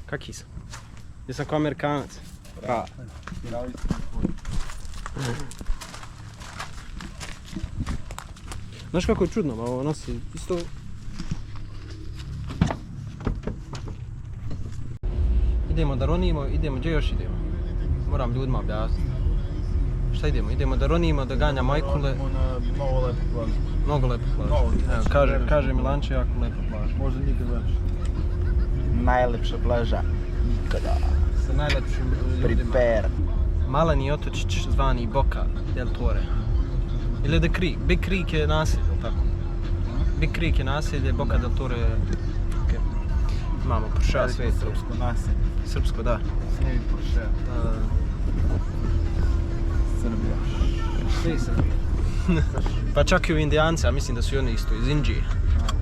Kaki sam? Jesam kao Amerikanac. Pa. Znaš kako je čudno, ovo nosi isto... Idemo da ronimo, gdje još idemo? Moram ljudima objasniti. Šta idemo? Idemo da ronimo, da ganja majkule. Mnogo lepo plažu. Mnogo lepo plažu. Evo, kaže Milanče, jako lepo plažu. Možda nikad lepše. Najlepša plaža ikada. Sa najlepšim ljudima. Prepare. Maleni otočić zvani Boca del Torre. Ili The Creek. Big Creek je naselje, tako? Big Creek je naselje, Boca del Torre je... Okay. Imamo Porschea sve. Srpsko naselje. Srpsko, da. Snijevi Porschea. Srbija. Svi Srbija. Pa čak i u Indijanci, a mislim da su i oni isto iz Indije.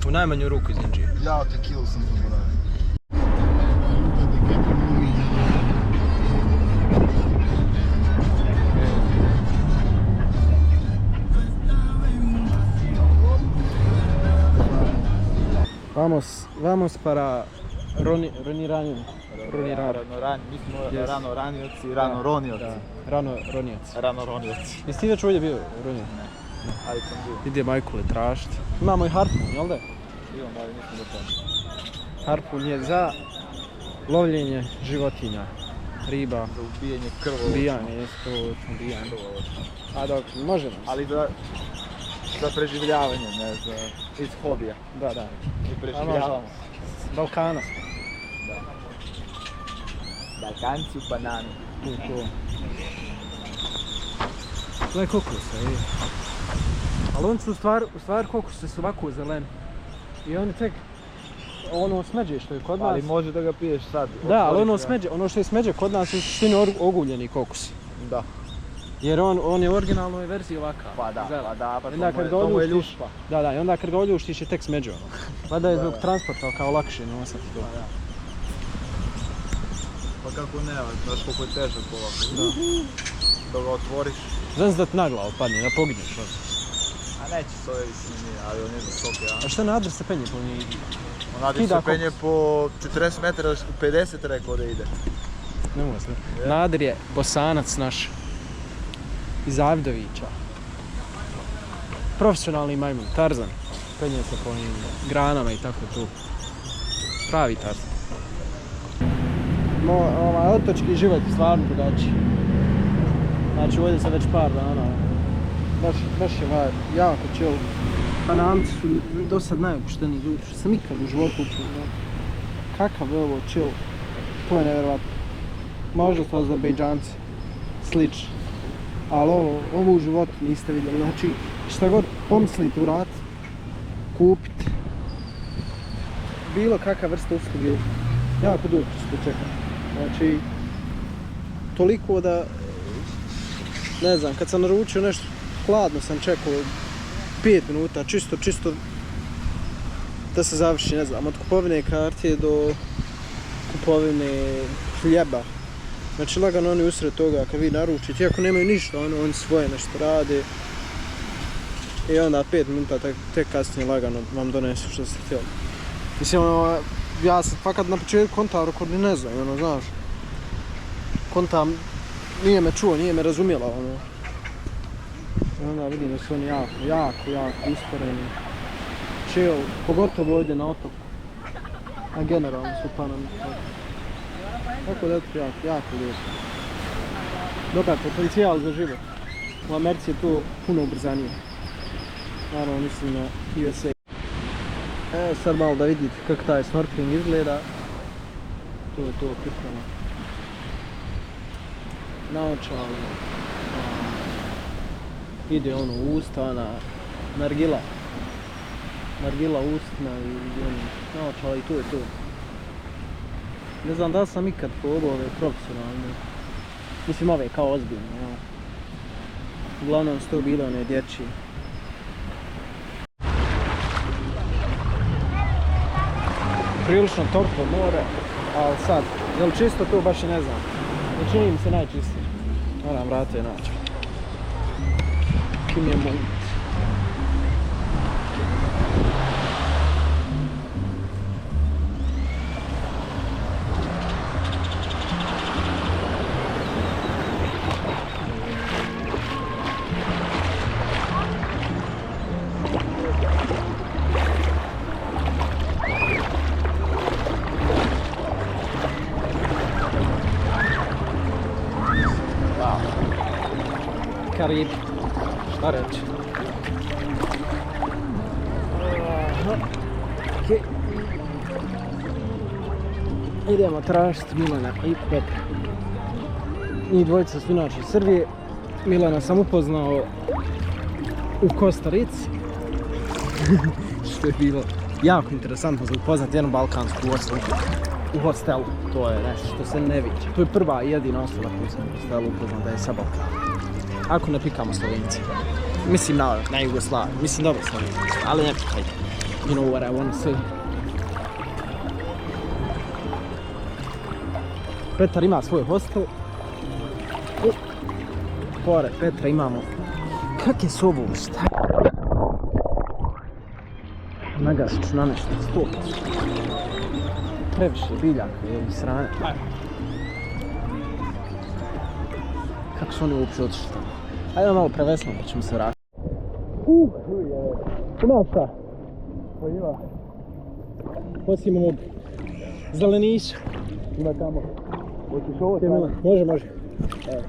U najmanju ruku iz Indije. Ja tekilu sam zaboravio. Vamos para Roniranje. Mi smo rano ranioci, rano ronioci. Rano ronioci. Rano ronioci. Jesi ti već ovdje bio ronioci? Ne, ali sam bio. Ide majkule tražiti. Imamo i harpun, jel da? Imam, ali nisam do toga. Harpun je za lovljenje životinja, riba. Za ubijanje krvovočno. Ubijanje, jesu krvovočno, ubijanje. A dok, možemo. Ali za preživljavanje, ne za... iz hobija. Da. I preživljavamo. Balkana. Da. Balkanci u banani. To. Gle kokose, vidi. Ali oni su u stvari kokose su ovako zeleni. I oni tek, ono smeđe što je kod nas... Ali može da ga piješ sad. Da, ali ono što je smeđe kod nas su u suštini oguljeni kokosi. Da. Jer on je u originalnoj verziji ovakav. Pa to mu je ljušpa. Da, i onda kad ga oljuštiš je tek smeđe ono. Valjda je zbog transporta kao lakše nosati to. Pa kako ne, znaš koliko je težak ovako. Da ga otvoriš. Znaš da ti na glavu padne, da poginješ. A neće s ove visine, ali on je visok, ja. A šta Nadir se penje po njih? Nadir se penje po 40 metara, 50 rekao da ide. Ne mogu se. Nadir je Bosanac naš. Iz Avdovića. Profesionalni majmun, Tarzan. Penje se po njim granama i tako tu. Pravi Tarzan. Otočki život je stvarno drugačiji. Znači ovdje sam već par dana. Baš je vibe, jako chill. Panamci su dosad najopušteniji ljudi što sam ikad u životu upoznao. Kakav je ovo chill. To je nevjerovatno. Možda su Azerbejdžanci slični. Ali ovo u životu niste vidjeli, znači šta god pomislite u rat, kupite, bilo kakva vrsta usluge, jako dugo ćete čekati. Znači, toliko da, ne znam, kad sam naručio nešto hladno sam čekao 5 minuta, čisto da se završi, ne znam, od kupovine karte do kupovine hljeba. Znači lagano oni usred toga kad vi naručite, iako nemaju ništa, oni svoje nešto rade. I onda 5 minuta tek kasnije lagano vam donesu što ste htjeli. Mislim, ja sam fakat na početku kontao rekao ni ne znam, znaš. Kontam, nije me čuo, nije me razumjela, I onda vidim da su oni jako usporeni. Chill, pogotovo ovdje na otoku. A generalno su Panami. Tako da je to jako lijepo. Dobar potencijal za život. U Americi je to puno ubrzanije. Naravno mislim na USA. Sad malo da vidite kako taj snorkeling izgleda. To je to priprema. Naočale. Ide ono u usta, nargila. Nargila ustima i naočala i to je to. Ne znam da li sam ikad probao ove profesionalne. Mislim ove kao ozbiljne, ja. Uglavnom su to bile one dječje. Prilično toplo more, ali sad, je li čisto to baš i ne znam. Ne čini mi se najčistije. Moram vrate naći. Kim je moment. Karib, šta reći? Okay. Idemo tražiti Milana i Petra. Njih dvojica su inače iz Srbije. Milana sam upoznao u Kostarici. Što je bilo jako interesantno za upoznati jednu balkansku osobu u hostelu. To je nešto što se ne viđa. To je prva i jedina osoba koju sam u hostelu upoznao da je sa Balkana. Ako ne pikamo Slovenci. Mislim na Jugoslaviju. Mislim dobro Slovenci. Ali ne pikajte. You know what I want to say. Petar ima svoj hostel. I pored Petra imamo... Kak je s ovo? Šta? Nagasit ću na nešto. 100. Previše biljaka i ovih sranja. Kako su oni uopće otišli tamo? Ajde malo prevesno pa ćemo se vratiti. Ima šta? Pa ima. Osim ovog zeleniša. Ima tamo. Hoćeš ovo tamo? Može. Evo.